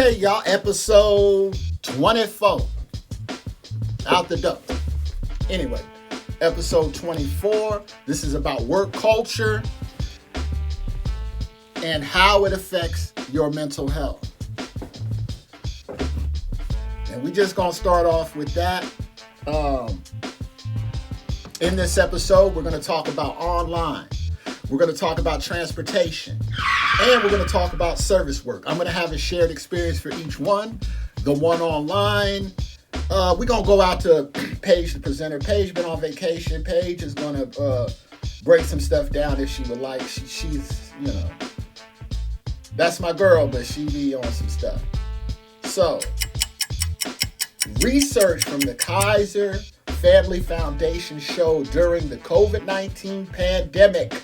Okay, y'all, episode 24. Out the door. Anyway, episode 24. This is about work culture and how it affects your mental health. And we just gonna start off with that. In this episode, we're gonna talk about online. We're gonna talk about transportation. And we're gonna talk about service work. I'm gonna have a shared experience for each one. The one online, we're gonna go out to Paige, the presenter. Paige been on vacation. Paige is gonna break some stuff down if she would like. She's, you know, that's my girl, but she be on some stuff. So, research from the Kaiser Family Foundation showed during the COVID-19 pandemic,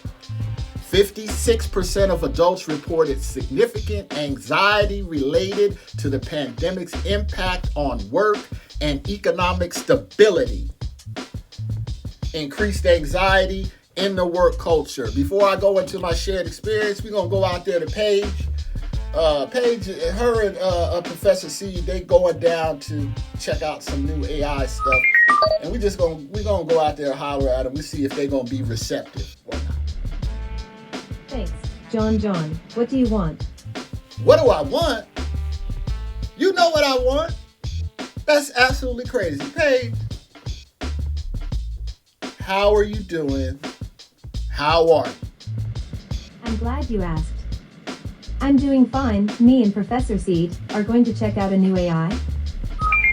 56% of adults reported significant anxiety related to the pandemic's impact on work and economic stability. Increased anxiety in the work culture. Before I go into my shared experience, we're going to go out there to Paige. Paige, her and Professor C, they going down to check out some new AI stuff. And we're gonna go out there and holler at them. We see if they're going to be receptive or not. Thanks, John. What do you want? What do I want? You know what I want. That's absolutely crazy. Paige, how are you doing? How are you? I'm glad you asked. I'm doing fine. Me and Professor Seed are going to check out a new AI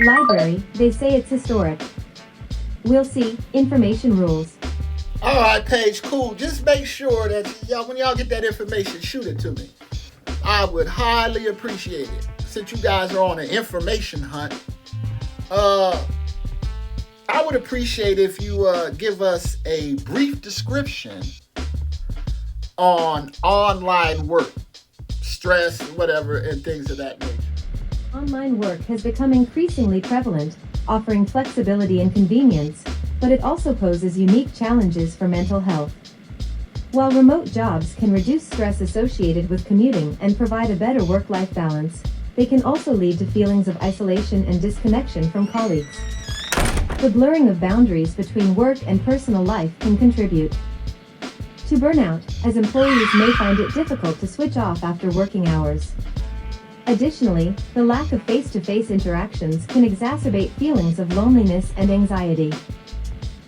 library. They say it's historic. We'll see. Information rules. All right, Paige, cool. Just make sure that when y'all get that information, shoot it to me. I would highly appreciate it. Since you guys are on an information hunt, I would appreciate if you give us a brief description on online work, stress, whatever, and things of that nature. Online work has become increasingly prevalent, offering flexibility and convenience, but it also poses unique challenges for mental health. While remote jobs can reduce stress associated with commuting and provide a better work-life balance, they can also lead to feelings of isolation and disconnection from colleagues. The blurring of boundaries between work and personal life can contribute to burnout, as employees may find it difficult to switch off after working hours. Additionally, the lack of face-to-face interactions can exacerbate feelings of loneliness and anxiety.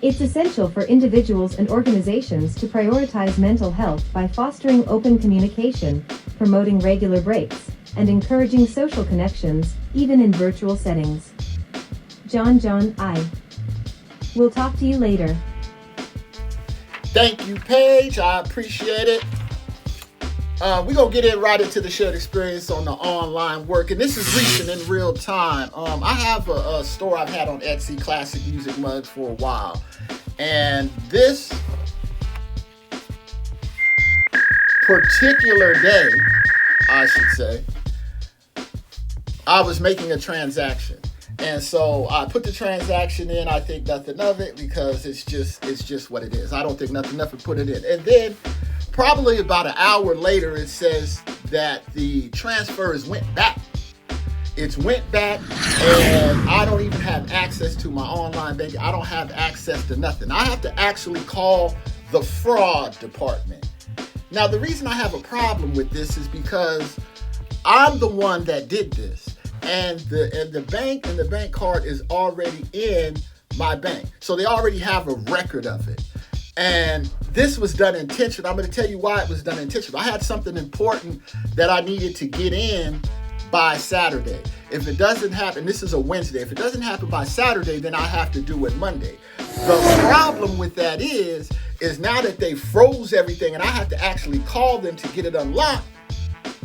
It's essential for individuals and organizations to prioritize mental health by fostering open communication, promoting regular breaks, and encouraging social connections, even in virtual settings. John, I will talk to you later. Thank you, Paige. I appreciate it. We're going to get right into the shared experience on the online work. And this is recent in real time. I have a store I've had on Etsy, classic music mugs, for a while. And this particular day, I should say, I was making a transaction. And so I put the transaction in. I think nothing of it because it's just what it is. I don't think nothing of it, put it in. And then probably about an hour later, it says that the transfers went back. It's went back, and I don't even have access to my online banking. I don't have access to nothing. I have to actually call the fraud department. Now, the reason I have a problem with this is because I'm the one that did this. And the bank and the bank card is already in my bank. So they already have a record of it. And this was done intentionally. I'm going to tell you why it was done intentionally. I had something important that I needed to get in by Saturday. If it doesn't happen, this is a Wednesday. If it doesn't happen by Saturday, then I have to do it Monday. The problem with that is now that they froze everything and I have to actually call them to get it unlocked,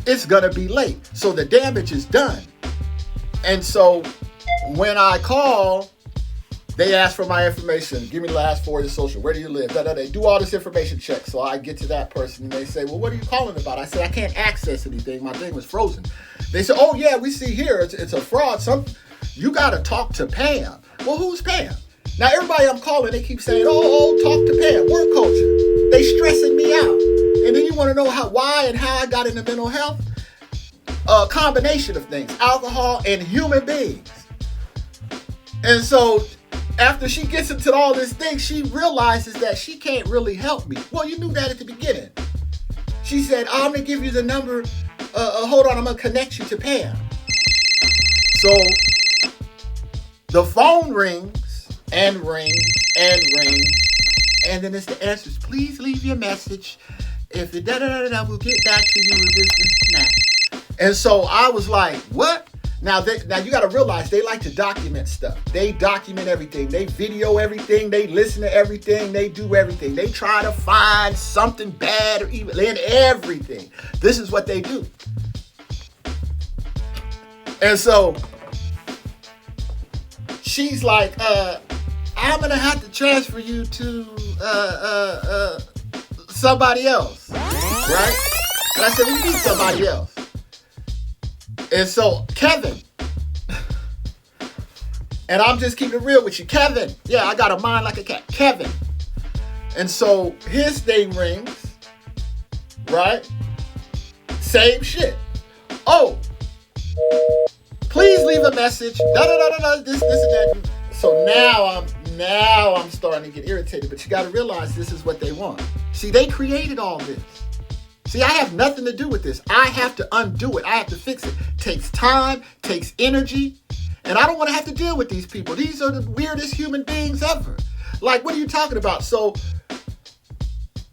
it's going to be late. So the damage is done. And so when I call, they ask for my information. Give me the last four of your social. Where do you live? They do all this information check. So I get to that person and they say, well, what are you calling about? I said, I can't access anything. My thing was frozen. They said, oh, yeah, we see here. It's a fraud. You got to talk to Pam. Well, who's Pam? Now, everybody I'm calling, they keep saying, oh, talk to Pam. Work culture. They stressing me out. And then you want to know why and how I got into mental health? a combination of things, alcohol and human beings. And so after she gets into all this thing, she realizes that she can't really help me. Well, you knew that at the beginning. She said, I'm going to give you the number. Hold on, I'm going to connect you to Pam. So the phone rings and rings and rings. And then it's the answers. Please leave your message. If it da-da-da-da, we'll get back to you with this and that. And so I was like, what? Now you got to realize they like to document stuff. They document everything. They video everything. They listen to everything. They do everything. They try to find something bad or evil in everything. This is what they do. And so she's like, I'm going to have to transfer you to somebody else. Right? And I said, we need somebody else. And so, Kevin, and I'm just keeping it real with you, Kevin, yeah, I got a mind like a cat, Kevin. And so his thing rings, right? Same shit. Oh, please leave a message. This and that. So now I'm starting to get irritated. But you got to realize this is what they want. See, they created all this. See, I have nothing to do with this. I have to undo it. I have to fix it. Takes time, takes energy. And I don't want to have to deal with these people. These are the weirdest human beings ever. Like, what are you talking about? So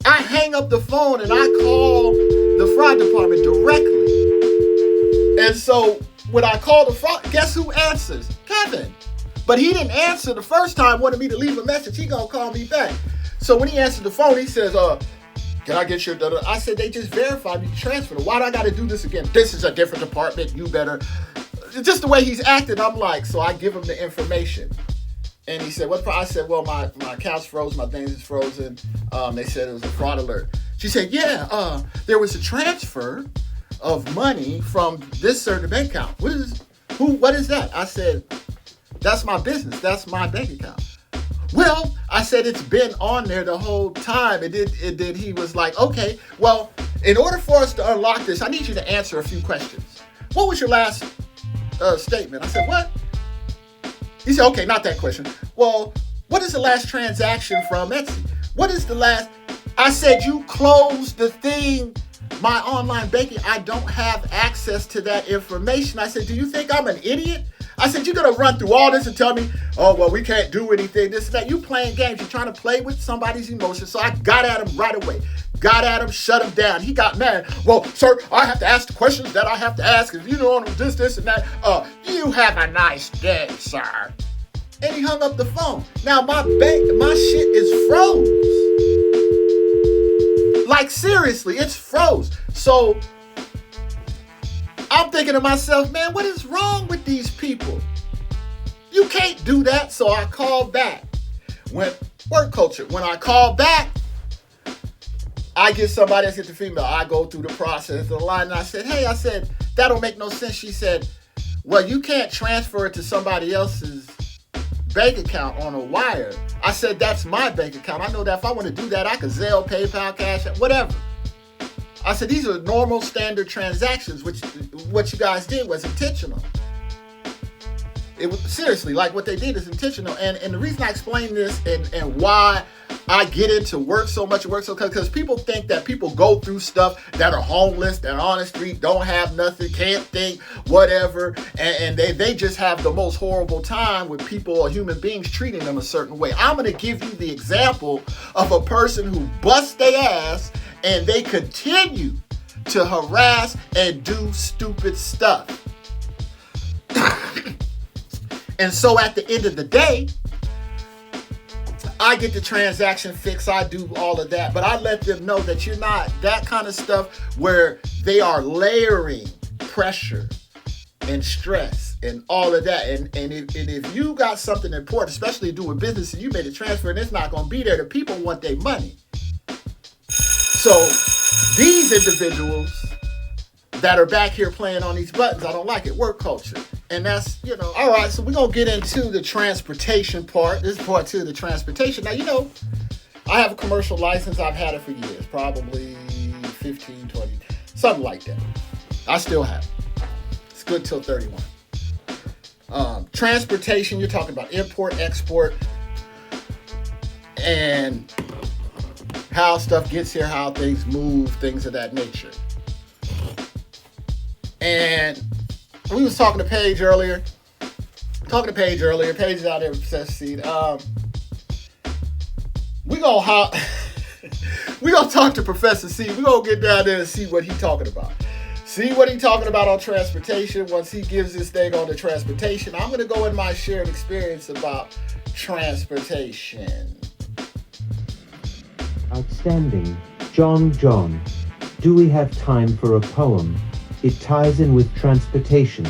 I hang up the phone and I call the fraud department directly. And so when I call the fraud, guess who answers? Kevin. But he didn't answer the first time, wanted me to leave a message. He gonna call me back. So when he answered the phone, he says, can I get your data? I said, they just verified me, transferred. Why do I got to do this again? This is a different department. You better. Just the way he's acting, I'm like, so I give him the information. And he said, what? I said, well, my account's frozen. My things is frozen. They said it was a fraud alert. She said, yeah, there was a transfer of money from this certain bank account. What is that? I said, that's my business. That's my bank account. Well, I said, it's been on there the whole time. It did. He was like, okay, well, in order for us to unlock this, I need you to answer a few questions. What was your last statement? I said, what? He said, okay, not that question. Well, what is the last transaction from Etsy? What is the last? I said, you closed the thing, my online banking. I don't have access to that information. I said, do you think I'm an idiot? I said, you're going to run through all this and tell me, oh, well, we can't do anything, this and that. You playing games. You're trying to play with somebody's emotions. So I got at him right away. Got at him, shut him down. He got mad. Well, sir, I have to ask the questions that I have to ask. If you know this and that. You have a nice day, sir. And he hung up the phone. Now, my shit is froze. Like, seriously, it's froze. So I'm thinking to myself, man, what is wrong with these people? You can't do that. So I called back. Work culture. When I call back, I get somebody else, get the female. I go through the process of the line and I said, hey, that don't make no sense. She said, well, you can't transfer it to somebody else's bank account on a wire. I said, that's my bank account. I know that if I want to do that, I could Zelle, PayPal, Cash App, whatever. I said, these are normal standard transactions, which what you guys did was intentional. It was seriously, like what they did is intentional. And the reason I explain this and why I get into work so much, because people think that people go through stuff that are homeless, that are on the street, don't have nothing, can't think, whatever, and they just have the most horrible time with people or human beings treating them a certain way. I'm going to give you the example of a person who busts their ass and they continue to harass and do stupid stuff. And so at the end of the day, I get the transaction fixed. I do all of that. But I let them know that you're not that kind of stuff where they are layering pressure and stress and all of that. And if you got something important, especially doing business, and you made a transfer and it's not going to be there, the people want their money. So these individuals that are back here playing on these buttons, I don't like it. Work culture. And that's, all right, so we're going to get into the transportation part. This is part 2 of the transportation. Now, I have a commercial license. I've had it for years, probably 15, 20, something like that. I still have it. good till 31. Transportation, you're talking about import, export, and how stuff gets here, how things move, things of that nature. And we was talking to Paige earlier. Paige is out there with Professor Seed. We gonna talk to Professor C. We gonna get down there and see what he's talking about. See what he's talking about on transportation. Once he gives this thing on the transportation, I'm gonna go in my shared experience about transportation. Outstanding. John. Do we have time for a poem? It ties in with transportation,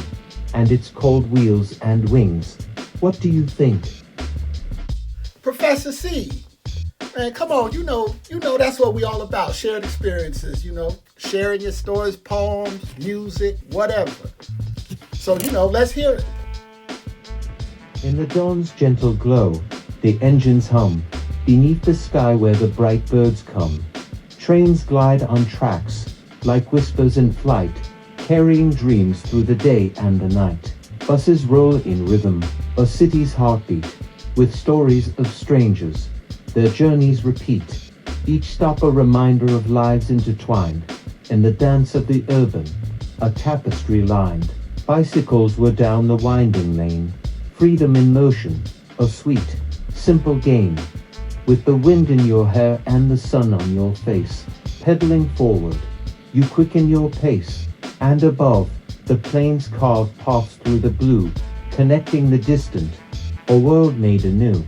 and it's called Wheels and Wings. What do you think? Professor C. Man, come on, you know that's what we all about. Shared experiences, sharing your stories, poems, music, whatever. So, let's hear it. In the dawn's gentle glow, the engines hum, beneath the sky where the bright birds come. Trains glide on tracks, like whispers in flight, carrying dreams through the day and the night. Buses roll in rhythm, a city's heartbeat, with stories of strangers. Their journeys repeat, each stop a reminder of lives intertwined. In the dance of the urban, a tapestry lined. Bicycles were down the winding lane. Freedom in motion, a sweet, simple game. With the wind in your hair and the sun on your face. Pedaling forward, you quicken your pace. And above, the planes carve paths through the blue, connecting the distant, a world made anew.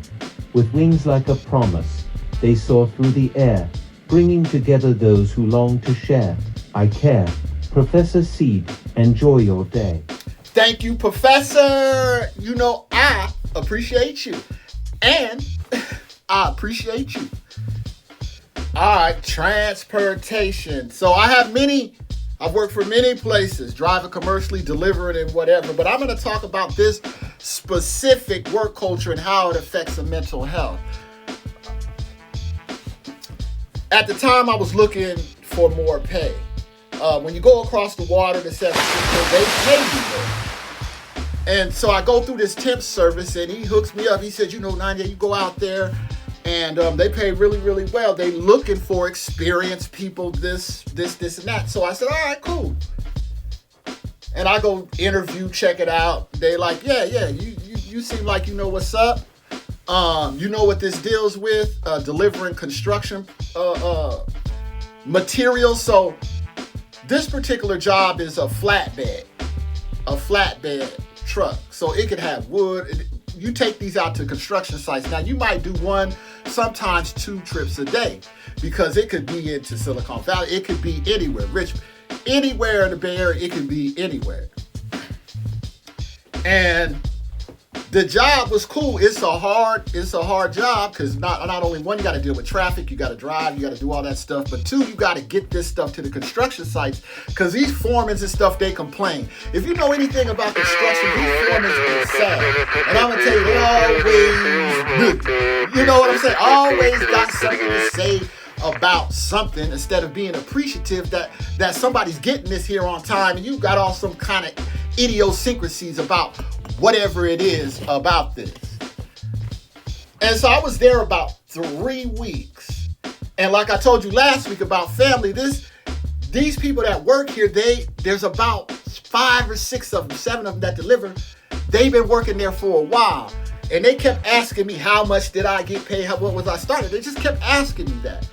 With wings like a promise, they soar through the air, bringing together those who long to share. I care. Professor Seed, enjoy your day. Thank you, Professor. I appreciate you. And I appreciate you. All right, transportation. So I've worked for many places, driving commercially, delivering and whatever, but I'm going to talk about this specific work culture and how it affects the mental health. At the time, I was looking for more pay. When you go across the water to San Francisco, they pay you more. And so I go through this temp service, and he hooks me up. He said, Nadia, you go out there, and they pay really, really well. They looking for experienced people, this, and that. So I said, all right, cool. And I go interview, check it out. They like, yeah, you seem like you know what's up. You know what this deals with, delivering construction materials. So this particular job is a flatbed truck. So it could have wood. You take these out to construction sites. Now you might do one, sometimes 2 trips a day, because it could be into Silicon Valley. It could be anywhere, anywhere in the Bay Area. It could be anywhere. And the job was cool. It's a hard job, because not only one, you got to deal with traffic, you got to drive, you got to do all that stuff, but 2, you got to get this stuff to the construction sites, because these foremans and stuff, they complain. If you know anything about construction, these foremans are sad. And I'm gonna tell you, they always do. You know what I'm saying? Always got something to say about something, instead of being appreciative that somebody's getting this here on time, and you got all some kind of idiosyncrasies about whatever it is about this. And so I was there about 3 weeks. And like I told you last week about family, these people that work here, there's about 5 or 6 of them, 7 of them that deliver. They've been working there for a while. And they kept asking me, how much did I get paid? What was I started? They just kept asking me that.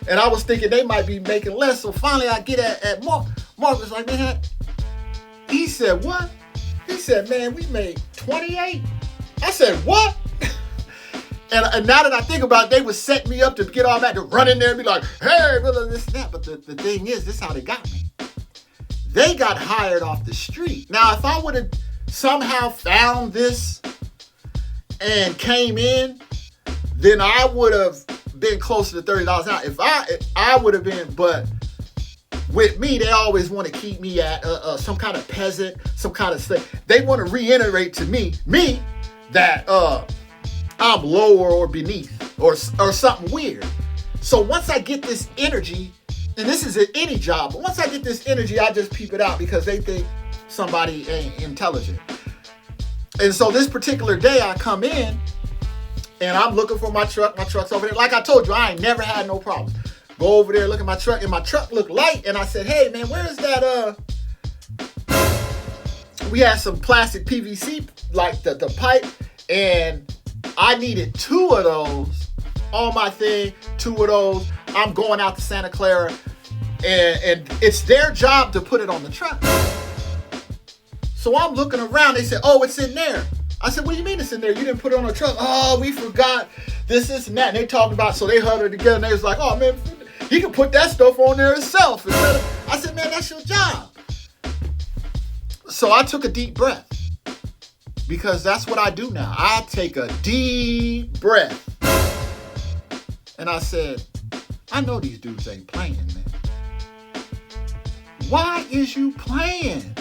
And I was thinking they might be making less. So finally I get at Mark. Mark was like, man, he said, what? He said, man, we made 28. I said, what? And now that I think about it, they would set me up to get all that, to run in there and be like, hey, this and that. But the thing is, this is how they got me. They got hired off the street. Now, if I would have somehow found this and came in, then I would have been closer to $30 an hour. If I would have been, but with me, they always want to keep me at some kind of peasant, some kind of slave. They want to reiterate to me that I'm lower or beneath or something weird. So once I get this energy, and this is at any job, but once I get this energy, I just peep it out, because they think somebody intelligent. And so this particular day I come in and I'm looking for my truck. My truck's over there. Like I told you, I ain't never had no problems. Go over there, look at my truck, and my truck looked light. And I said, hey man, where is that we had some plastic PVC, like the pipe, and I needed 2 of those on my thing, 2 of those. I'm going out to Santa Clara, and it's their job to put it on the truck. So I'm looking around. They said, oh, it's in there. I said, what do you mean it's in there? You didn't put it on the truck. Oh, we forgot this and that. And they talked about, so they huddled together, and they was like, oh, man, he can put that stuff on there himself. I said, man, that's your job. So I took a deep breath, because that's what I do now. I take a deep breath. And I said, I know these dudes ain't playing, man. Why is you playing?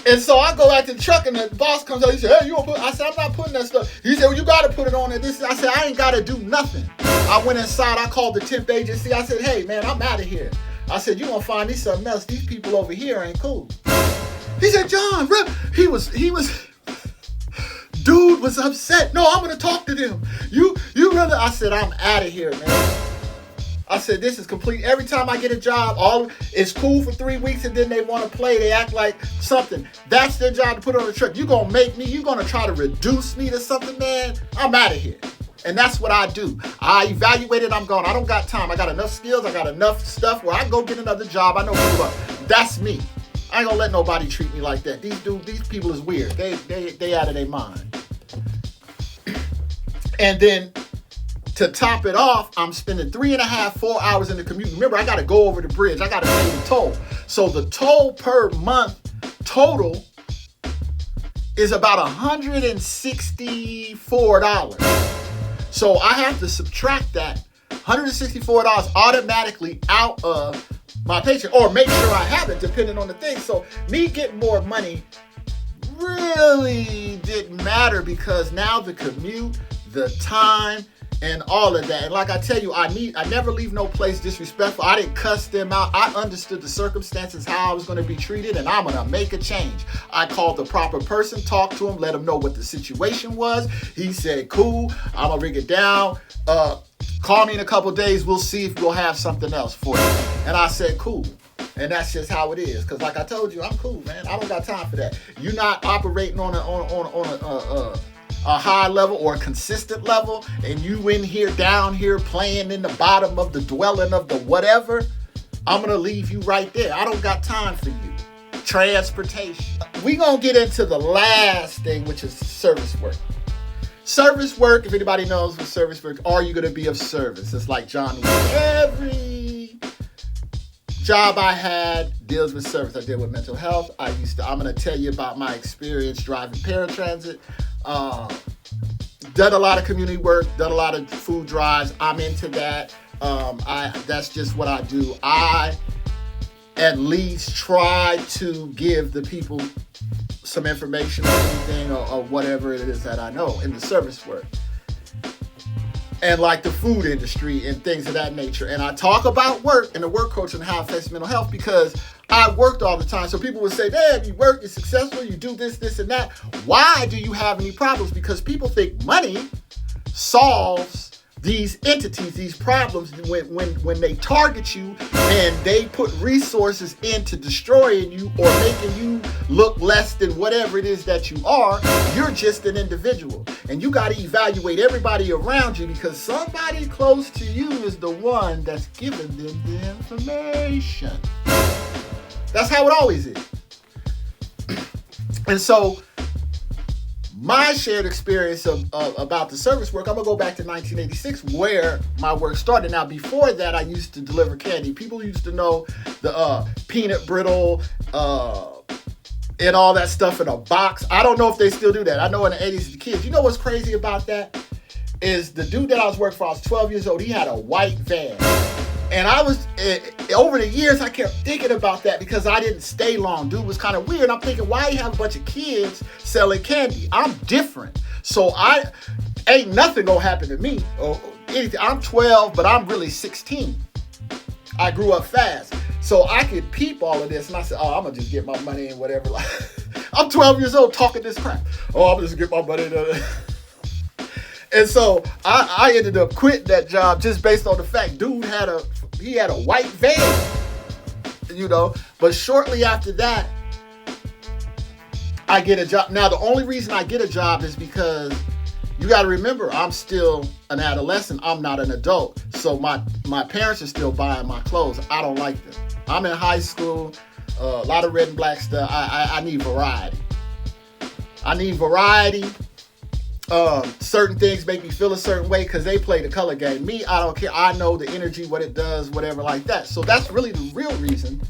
And so I go back to the truck, and the boss comes out. He said, hey, you want to put? I said, I'm not putting that stuff. He said, well, you got to put it on there. I said, I ain't got to do nothing. I went inside. I called the temp agency. I said, hey, man, I'm out of here. I said, you gonna find me something else. These people over here ain't cool. He said, John, he was, dude was upset. No, I'm gonna talk to them. You really, I said, I'm out of here, man. I said, this is complete. Every time I get a job, it's cool for 3 weeks, and then they want to play. They act like something. That's their job to put on the truck. You gonna make me, you gonna try to reduce me to something, man? I'm out of here. And that's what I do. I evaluate it, I'm gone. I don't got time. I got enough skills. I got enough stuff where I go get another job. I know people are. That's me. I ain't gonna let nobody treat me like that. These people is weird. They out of their mind. And then to top it off, I'm spending 3.5, 4 hours in the commute. Remember, I gotta go over the bridge. I gotta pay the toll. So the toll per month total is about $164. So I have to subtract that $164 automatically out of my paycheck, or make sure I have it, depending on the thing. So me getting more money really didn't matter, because now the commute, the time, and all of that. And like I tell you, I never leave no place disrespectful. I didn't cuss them out. I understood the circumstances, how I was going to be treated, and I'm going to make a change. I called the proper person, talked to him, let him know what the situation was. He said, cool, I'm going to rig it down. Call me in a couple days. We'll see if we'll have something else for you. And I said, cool. And that's just how it is. Because like I told you, I'm cool, man. I don't got time for that. You're not operating on a high level or a consistent level, and you in here, down here, playing in the bottom of the dwelling of the whatever, I'm going to leave you right there. I don't got time for you. Transportation. We going to get into the last thing, which is service work. Service work, if anybody knows what service work, are you going to be of service? It's like John Wick. Every job I had deals with service. I deal with mental health. I'm going to tell you about my experience driving paratransit. Done a lot of community work, done a lot of food drives. I'm into that. That's just what I do. I at least try to give the people some information or anything or whatever it is that I know in the service work. And like the food industry and things of that nature. And I talk about work and the work culture and how it affects mental health, because I worked all the time. So people would say, man, you work, you're successful, you do this, this, and that. Why do you have any problems? Because people think money solves these entities, these problems, when they target you and they put resources into destroying you or making you look less than whatever it is that you are. You're just an individual, and you got to evaluate everybody around you, because somebody close to you is the one that's giving them the information. That's how it always is. And so my shared experience about the service work, I'm going to go back to 1986 where my work started. Now, before that, I used to deliver candy. People used to know the peanut brittle and all that stuff in a box. I don't know if they still do that. I know in the 80s, the kids. You know what's crazy about that? Is the dude that I was working for, I was 12 years old. He had a white van. And I was, over the years, I kept thinking about that because I didn't stay long. Dude was kind of weird. I'm thinking, why you have a bunch of kids selling candy? I'm different. So ain't nothing gonna happen to me or anything. I'm 12, but I'm really 16. I grew up fast. So I could peep all of this, and I said, "Oh, I'm gonna just get my money and whatever." Like, I'm 12 years old talking this crap. Oh, I'm just get my money. And so I ended up quitting that job just based on the fact dude had a white van, you know. But shortly after that, I get a job. Now the only reason I get a job is because you got to remember I'm still an adolescent. I'm not an adult, so my parents are still buying my clothes. I don't like them. I'm in high school, a lot of red and black stuff. I need variety. Certain things make me feel a certain way because they play the color game. Me, I don't care. I know the energy, what it does, whatever like that. So that's really the real reason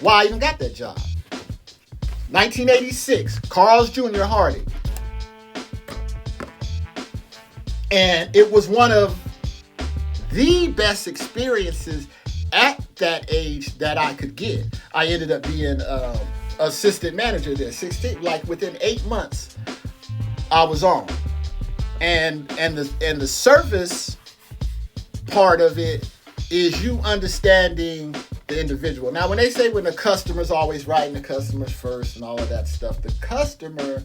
why I even got that job. 1986, Carl's Jr. Hardy. And it was one of the best experiences at that age that I could get. I ended up being assistant manager there, 16, like within 8 months I was on. And the service part of it is you understanding the individual. Now when they say when the customer's always writing the customers first and all of that stuff, the customer,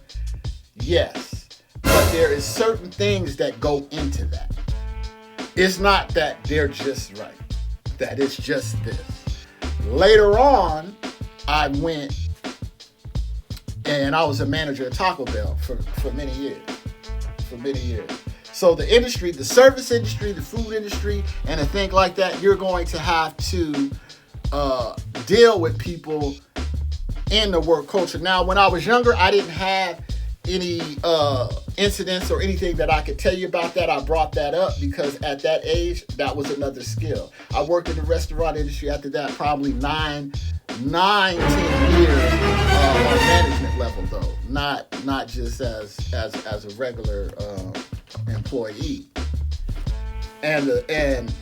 yes, but there is certain things that go into that. It's not that they're just right, that it's just this. Later on, I went and I was a manager at Taco Bell for many years. So the industry, the service industry, the food industry, and a thing like that, you're going to have to deal with people in the work culture. Now, when I was younger, I didn't have any incidents or anything that I could tell you about that. I brought that up because at that age, that was another skill. I worked in the restaurant industry after that, probably 10 years on management level though, not just as a regular employee. And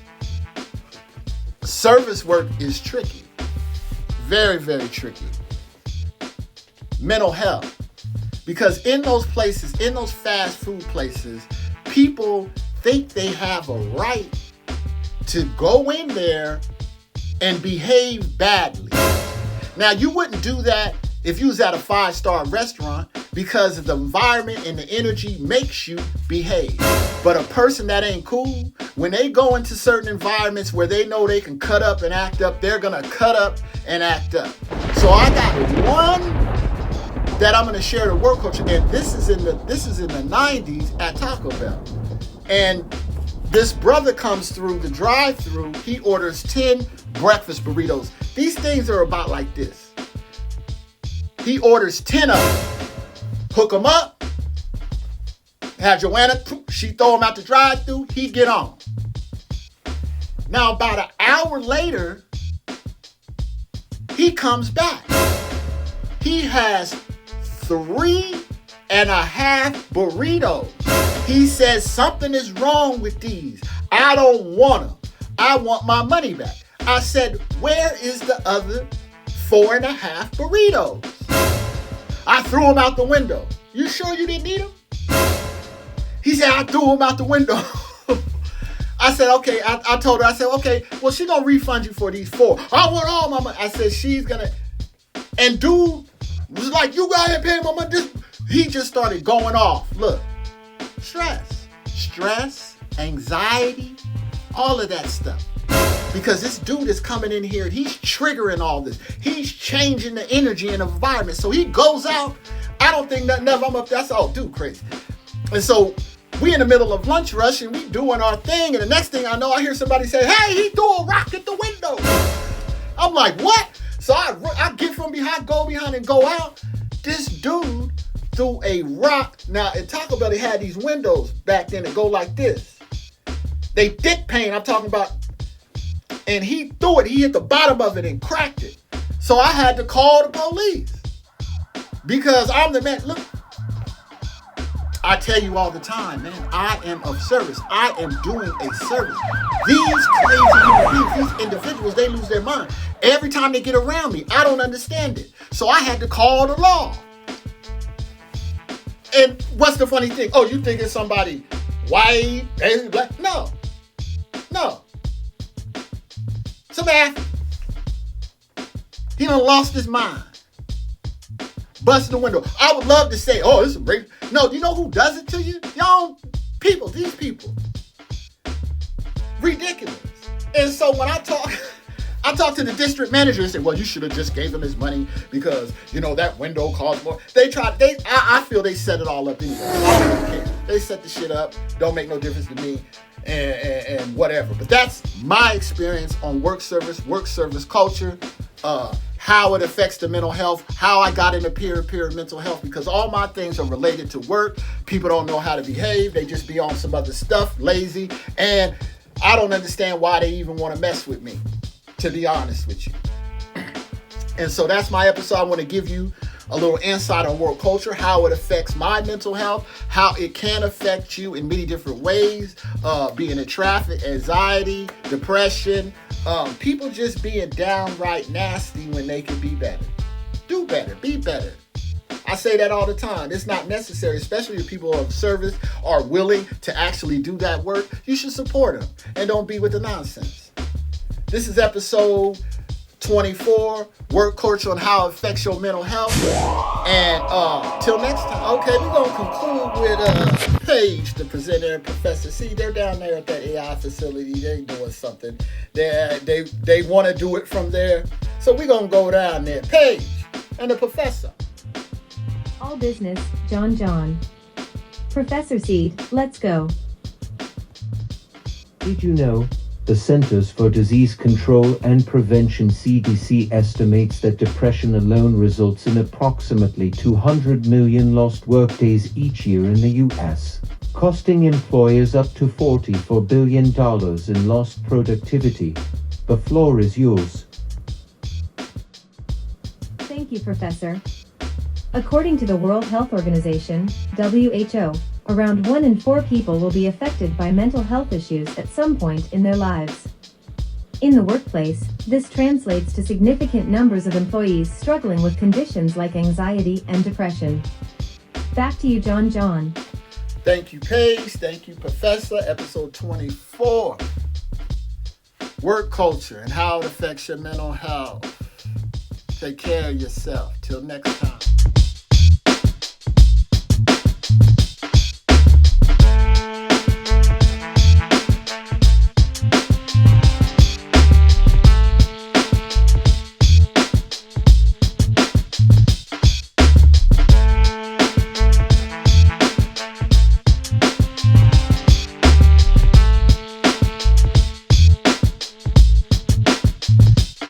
service work is tricky, very, very tricky. Mental health. Because in those places, in those fast food places, people think they have a right to go in there and behave badly. Now, you wouldn't do that if you was at a 5-star restaurant because the environment and the energy makes you behave. But a person that ain't cool, when they go into certain environments where they know they can cut up and act up, they're gonna cut up and act up. So I got one that I'm going to share the work culture, and this is in the 90s at Taco Bell. And this brother comes through the drive-thru. He orders 10 breakfast burritos. These things are about like this. He orders 10 of them. Hook them up. Have Joanna, she throw them out the drive-thru. He get on. Now about an hour later, he comes back. He has 3.5 burritos. He says something is wrong with these. I don't want them. I want my money back. I said, where is the other 4.5 burritos? I threw them out the window. You sure you didn't need them? He said, I threw them out the window. I said, okay. I told her, I said, okay, well, she gonna refund you for these 4. I want all my money. I said, she's gonna, and dude was like, you got to pay my money. He just started going off. Look, stress, anxiety, all of that stuff. Because this dude is coming in here and he's triggering all this. He's changing the energy and environment. So he goes out. I don't think nothing of I'm up there. I said, oh, dude, crazy. And so we in the middle of lunch rush and we doing our thing. And the next thing I know, I hear somebody say, hey, he threw a rock at the window. I'm like, what? So I get from behind, go behind and go out. This dude threw a rock. Now at Taco Bell, they had these windows back then that go like this. They thick pane, I'm talking about. And he threw it. He hit the bottom of it and cracked it. So I had to call the police. Because I'm the man. Look, I tell you all the time, man, I am of service. I am doing a service. These crazy human beings, these individuals, they lose their mind. Every time they get around me, I don't understand it. So I had to call the law. And what's the funny thing? Oh, you think it's somebody white, Asian, black? No. Some African. He done lost his mind. Busting the window. I would love to say, oh, this is great. No, you know who does it to you? Y'all people, these people. Ridiculous. And so when I talk to the district manager and say, well, you should have just gave him his money because, that window cost more. I feel they set it all up anyway. I don't really care. They set the shit up. Don't make no difference to me and whatever. But that's my experience on work service culture, how it affects the mental health, how I got into peer-to-peer mental health, because all my things are related to work. People don't know how to behave. They just be on some other stuff, lazy. And I don't understand why they even want to mess with me, to be honest with you. And so that's my episode. I want to give you a little insight on work culture, how it affects my mental health, how it can affect you in many different ways, being in traffic, anxiety, depression, people just being downright nasty when they could be better. Do better, be better. I say that all the time. It's not necessary, especially if people of service are willing to actually do that work. You should support them and don't be with the nonsense. This is episode 24, work culture and how it affects your mental health. And till next time. Okay, we're going to conclude with Paige, the presenter, and Professor C. They're down there at that AI facility. They're doing something. They want to do it from there. So we're going to go down there. Paige and the professor. All business, John. Professor Seed, let's go. Did you know? The Centers for Disease Control and Prevention (CDC) estimates that depression alone results in approximately 200 million lost workdays each year in the U.S., costing employers up to $44 billion in lost productivity. The floor is yours. Thank you, Professor. According to the World Health Organization, WHO, around 1 in 4 people will be affected by mental health issues at some point in their lives. In the workplace, this translates to significant numbers of employees struggling with conditions like anxiety and depression. Back to you, John. Thank you, Paige. Thank you, Professor. Episode 24. Work culture and how it affects your mental health. Take care of yourself. Till next time.